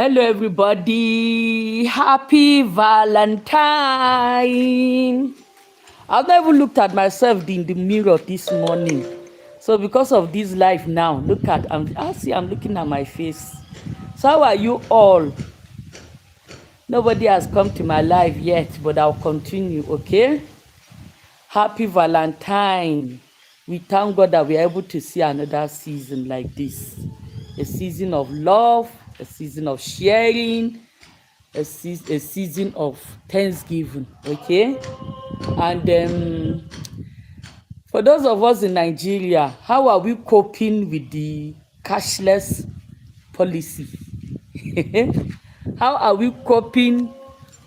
Hello, everybody. Happy Valentine. I've not even looked at myself in the mirror this morning. So because of this life now, look at I'm looking at my face. So how are you all? Nobody has come to my life yet, but I'll continue, okay? Happy Valentine. We thank God that we're able to see another season like this. A season of love, a season of sharing, a season of Thanksgiving, okay? And for those of us in Nigeria, how are we coping with the cashless policy? How are we coping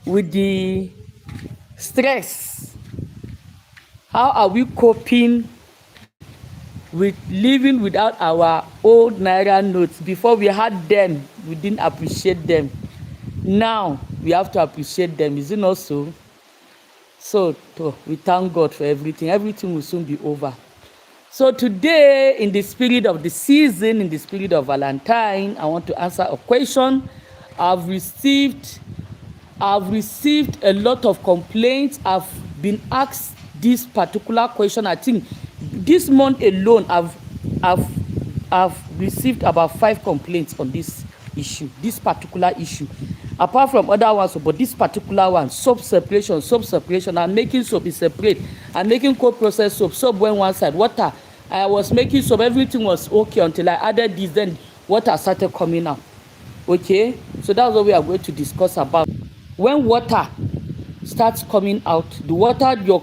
with the stress? How are we coping with living without our old Naira notes? Before we had them, we didn't appreciate them. Now we have to appreciate them. Is it not so? So we thank God for everything. Everything will soon be over. So today, in the spirit of the season, in the spirit of Valentine, I want to answer a question. I've received a lot of complaints. I've been asked this particular question. I think this month alone, I've received about 5 complaints on this issue, this particular issue. Apart from other ones, but this particular one, soap separation. I'm making soap is separate. I'm making cold processed soap went one side, water. I was making soap, everything was okay until I added this, then water started coming out. Okay, so that's what we are going to discuss about. When water starts coming out, the water you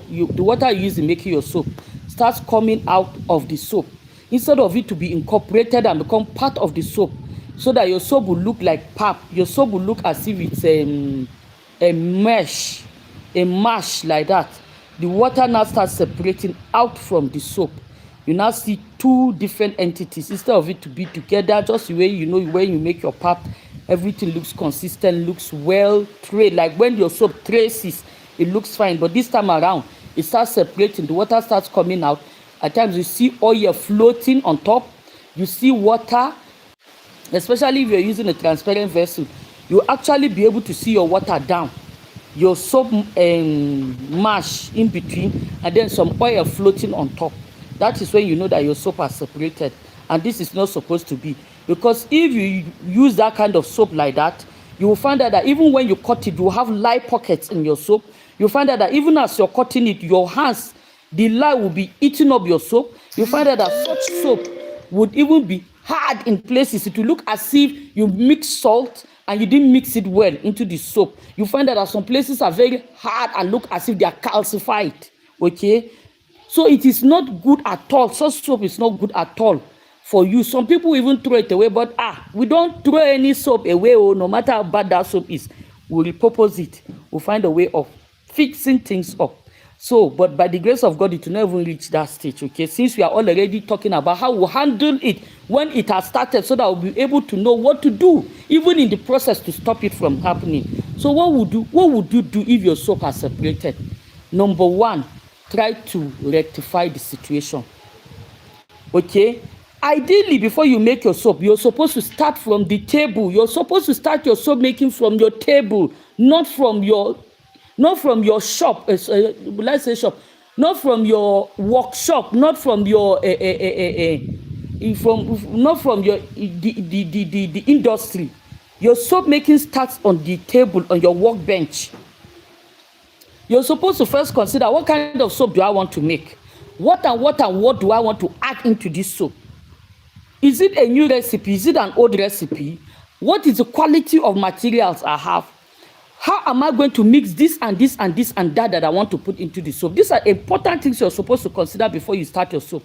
use in making your soap starts coming out of the soap, instead of it to be incorporated and become part of the soap, so that your soap will look like pap. Your soap will look as if it's a mash like that. The water now starts separating out from the soap. You now see 2 different entities instead of it to be together. Just the way when you make your pap, everything looks consistent, looks well traced. Like when your soap traces, it looks fine. But this time around, it starts separating. The water starts coming out. At times you see oil floating on top. You see water. Especially if you're using a transparent vessel, you'll actually be able to see your water down, your soap mash in between, and then some oil floating on top. That is when you know that your soap are separated. And this is not supposed to be, because if you use that kind of soap like that, you will find out that even when you cut it, you will have lye pockets in your soap. You'll find out that even as you're cutting it, your hands, the lye will be eating up your soap. You'll find out that such soap would even be hard in places. It will look as if you mix salt and you didn't mix it well into the soap. You find that some places are very hard and look as if they are calcified. Okay, so it is not good at all. Such soap is not good at all for you. Some people even throw it away, but we don't throw any soap away. No matter how bad that soap is, we'll repurpose it. We'll find a way of fixing things up. So, but by the grace of God, it will never reach that stage, okay? Since we are already talking about how we handle it when it has started, so that we'll be able to know what to do, even in the process, to stop it from happening. So what would you do if your soap are separated? Number 1, try to rectify the situation, okay? Ideally, before you make your soap, you're supposed to start from the table. You're supposed to start your soap making from your table, not from your shop, let's say shop, not from your workshop, not from your the industry. Your soap making starts on the table, on your workbench. You're supposed to first consider, what kind of soap do I want to make? What do I want to add into this soap? Is it a new recipe? Is it an old recipe? What is the quality of materials I have? How am I going to mix this and this and this and that I want to put into the soap? These are important things you're supposed to consider before you start your soap.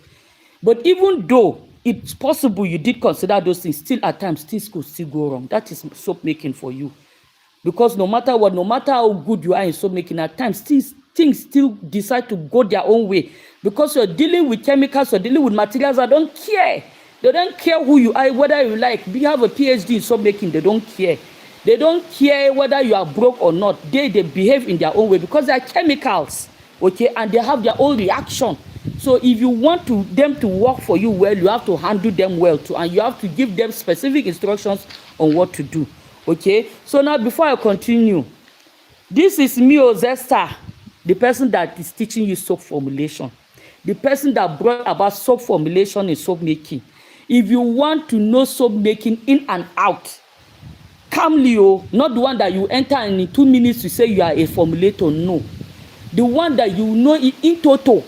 But even though it's possible you did consider those things, still at times things could still go wrong. That is soap making for you. Because no matter what, no matter how good you are in soap making, at times things still decide to go their own way. Because you're dealing with chemicals, you're dealing with materials that don't care. They don't care who you are, whether you have a PhD in soap making, they don't care. They don't care whether you are broke or not. They behave in their own way because they are chemicals, okay, and they have their own reaction. So if you want them to work for you well, you have to handle them well too, and you have to give them specific instructions on what to do. Okay, so now before I continue, this is me, Zesta, the person that is teaching you soap formulation, the person that brought about soap formulation and soap making. If you want to know soap making in and out, calmly, not the one that you enter and in 2 minutes you say you are a formulator. No, the one that you know it in total,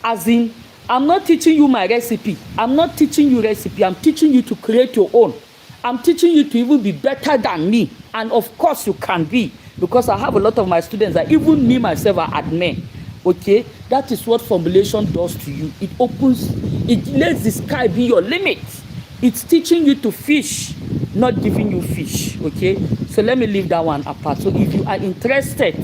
as in, I'm not teaching you my recipe, I'm not teaching you recipe, I'm teaching you to create your own. I'm teaching you to even be better than me, and of course you can be, because I have a lot of my students that even me myself are admire. Okay, that is what formulation does to you. It opens, it lets the sky be your limit. It's teaching you to fish, not giving you fish. Okay, so let me leave that one apart. So if you are interested,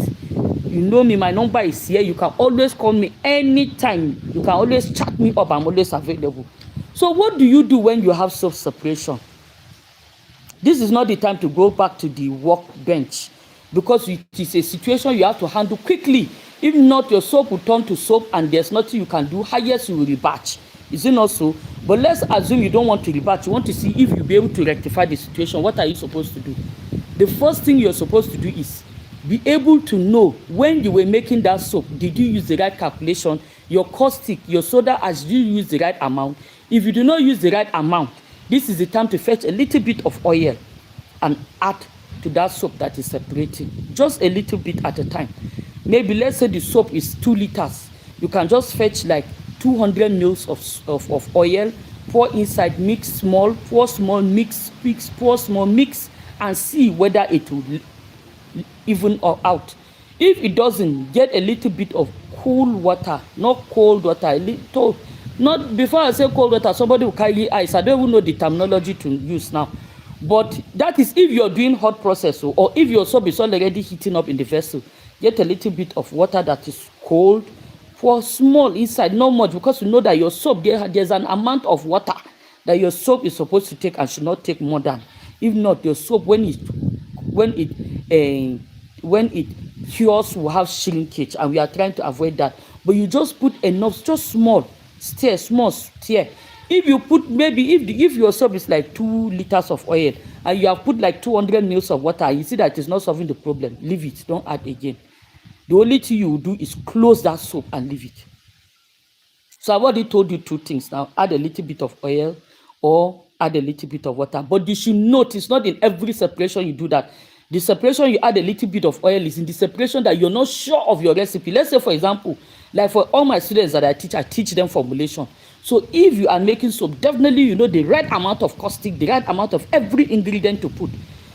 you know me, my number is here. You can always call me anytime. You can always chat me up. I'm always available. So what do you do when you have soap separation? This is not the time to go back to the workbench, because it is a situation you have to handle quickly. If not, your soap will turn to soap and there's nothing you can do. Highest you will rebatch. Is it not so? But let's assume you don't want to rebatch. You want to see if you'll be able to rectify the situation. What are you supposed to do? The first thing you're supposed to do is be able to know when you were making that soap, did you use the right calculation? Your caustic, your soda ash, did you use the right amount? If you do not use the right amount, this is the time to fetch a little bit of oil and add to that soap that is separating. Just a little bit at a time. Maybe let's say the soap is 2 liters. You can just fetch like 200 mils of oil, pour inside, mix small, pour small, mix, pour small, mix, and see whether it will even or out. If it doesn't, get a little bit of cool water, not cold water, a little. Not before I say cold water, somebody will carry ice. I don't even know the terminology to use now. But that is if you're doing hot process, or if your soap is already heating up in the vessel, get a little bit of water that is cold, pour small inside, not much, because you know that your soap, there's an amount of water that your soap is supposed to take and should not take more than. If not, your soap, when it cures, will have shrinkage, and we are trying to avoid that. But you just put enough, just small stir. If you put, maybe if your soap is like 2 liters of oil and you have put like 200 mils of water, you see that it is not solving the problem, leave it, don't add again. The only thing you will do is close that soap and leave it. So I've already told you 2 things now. Add a little bit of oil or add a little bit of water. But you should note, it's not in every separation you do that. The separation you add a little bit of oil is in the separation that you're not sure of your recipe. Let's say, for example, like for all my students that I teach them formulation. So if you are making soap, definitely you know the right amount of caustic, the right amount of every ingredient to put.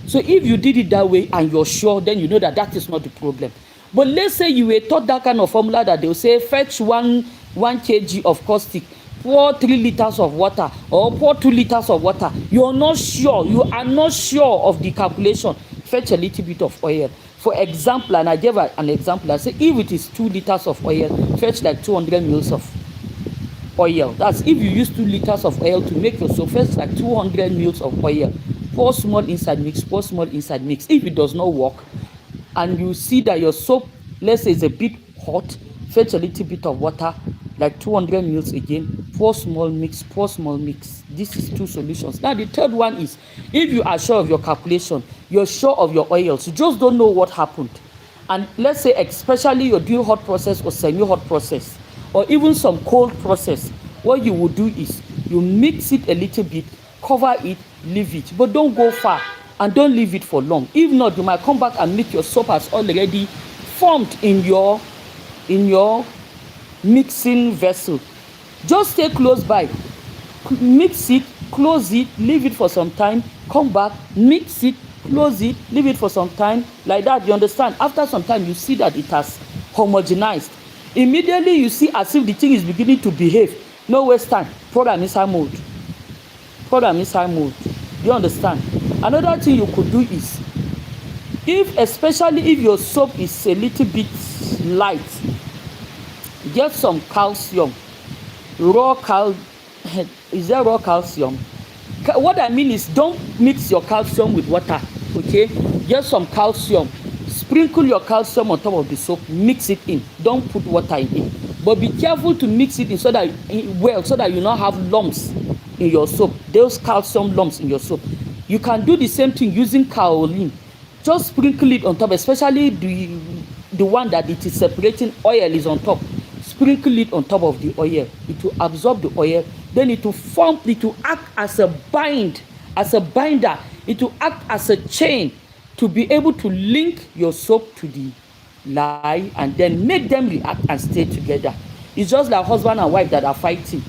So if you did it that way and you're sure, then you know that that is not the problem. But let's say you were taught that kind of formula that they'll say fetch 1 kg of caustic, pour 3 liters of water, or pour 2 liters of water. You are not sure of the calculation. Fetch a little bit of oil. For example, and I gave an example, I say if it is 2 liters of oil, fetch like 200 mils of oil. That's if you use 2 liters of oil to make your soap, fetch like 200 mils of oil. Pour small inside, mix, pour small inside, mix. If it does not work, and you see that your soap, let's say, is a bit hot, fetch a little bit of water, like 200 mils again, pour small, mix, pour small, mix. This is 2 solutions. Now the third one is, if you are sure of your calculation, you're sure of your oils, you just don't know what happened, and let's say especially you're doing hot process or semi-hot process, or even some cold process, what you will do is you mix it a little bit, cover it, leave it, but don't go far and don't leave it for long. If not, you might come back and meet your soap has already formed in your mixing vessel. Just stay close by, mix it, close it, leave it for some time, come back, mix it, close it, leave it for some time, like that. You understand? After some time, you see that it has homogenized. Immediately you see as if the thing is beginning to behave. No waste time. Pour am inside mold. You understand? Another thing you could do is, especially if your soap is a little bit light, get some calcium. Is there raw calcium? What I mean is, don't mix your calcium with water, okay? Get some calcium, sprinkle your calcium on top of the soap, mix it in. Don't put water in it, but be careful to mix it in so that you not have lumps in your soap. Those calcium lumps in your soap, You can do the same thing using kaolin. Just sprinkle it on top, especially the one that it is separating oil is on top. Sprinkle it on top of the oil. It will absorb the oil. Then it will act as a binder. It will act as a chain to be able to link your soap to the lye and then make them react and stay together. It's just like husband and wife that are fighting.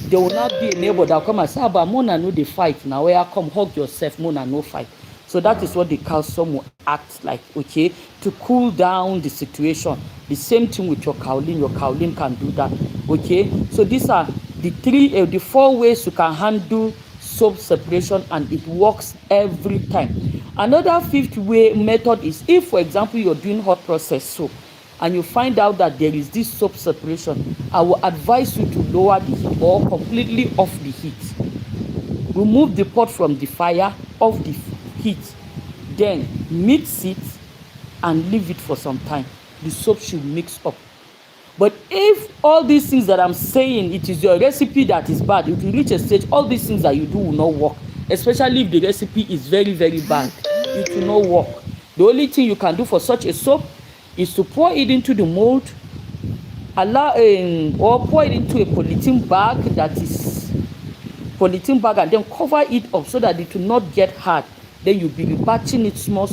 There will not be a neighbor that will come and say, but Mona no dey fight. Now where come hug yourself, Mona no fight. So that is what the calcium will act like, okay, to cool down the situation. The same thing with your kaolin. Your kaolin can do that, okay. So these are the 4 ways you can handle soap separation, and it works every time. Another 5th way method is if, for example, you're doing hot process soap and you find out that there is this soap separation, I will advise you to lower the heat or completely off the heat. Remove the pot from the fire, off the heat, then mix it and leave it for some time. The soap should mix up. But if all these things that I'm saying, it is your recipe that is bad, it will reach a stage all these things that you do will not work, especially if the recipe is very, very bad. It will not work. The only thing you can do for such a soap is to pour it into the mold, or pour it into a polythene bag and then cover it up so that it will not get hard. Then you'll be rebatching it small,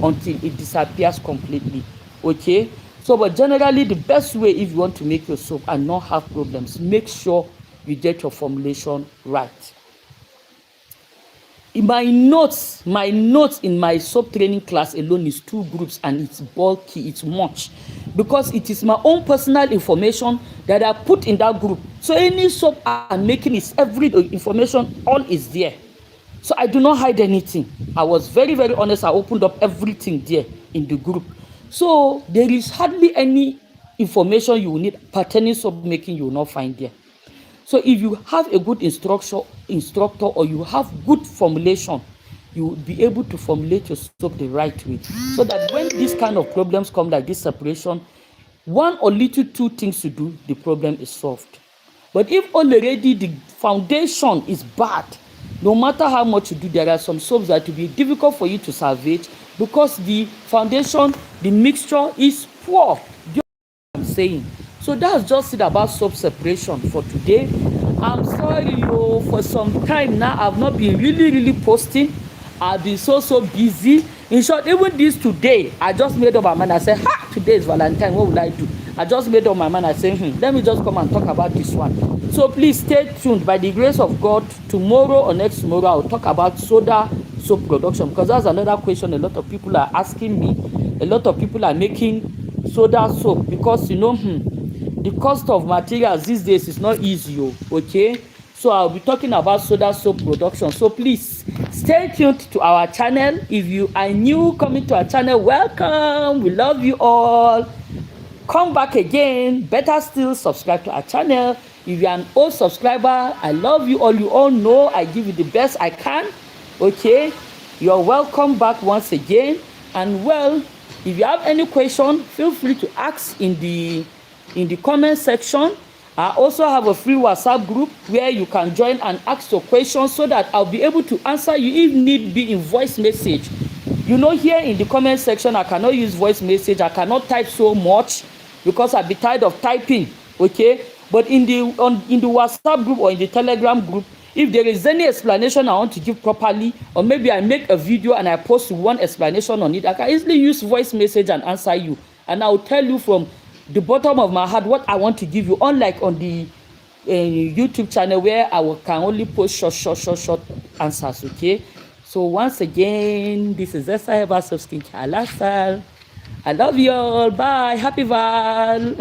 until it disappears completely. Okay? So, but generally, the best way if you want to make your soap and not have problems, make sure you get your formulation right. My notes in my soap training class alone is 2 groups, and it's bulky, it's much, because it is my own personal information that I put in that group. So any soap I'm making is every information, all is there. So I do not hide anything. I was very, very honest. I opened up everything there in the group. So there is hardly any information you will need pertaining soap making you will not find there. So if you have a good instructor or you have good formulation, you will be able to formulate your soap the right way, so that when these kind of problems come, like this separation, 1 or 2 things to do, the problem is solved. But if already the foundation is bad, no matter how much you do, there are some soaps that will be difficult for you to salvage because the foundation, the mixture is poor. You know what I'm saying? So that's just it about soap separation for today. I'm sorry, for some time now I've not been really posting. I've been so busy. In short, even this today, I just made up my mind. I said, today is Valentine, what will I do? I just made up my mind. I said, let me just come and talk about this one. So please stay tuned. By the grace of God, tomorrow or next tomorrow, I'll talk about soda soap production, because that's another question a lot of people are asking me. A lot of people are making soda soap because, the cost of materials these days is not easy, okay? So I'll be talking about soda soap production. So please stay tuned to our channel. If you are new coming to our channel, welcome. We love you all. Come back again. Better still, subscribe to our channel. If you're an old subscriber, I love you all. You all know I give you the best I can. Okay? You're welcome back once again. And well, if you have any question, feel free to ask in the comment section. I also have a free WhatsApp group where you can join and ask your questions so that I'll be able to answer you if need be in voice message. Here in the comment section, I cannot use voice message. I cannot type so much because I'll be tired of typing, okay? But in the WhatsApp group or in the Telegram group, if there is any explanation I want to give properly, or maybe I make a video and I post one explanation on it, I can easily use voice message and answer you. And I'll tell you from the bottom of my heart what I want to give you, unlike on the YouTube channel where I can only post short answers, okay? So once again, this is Esther Herbal Soap Skincare. I love you all. Bye. Happy Val.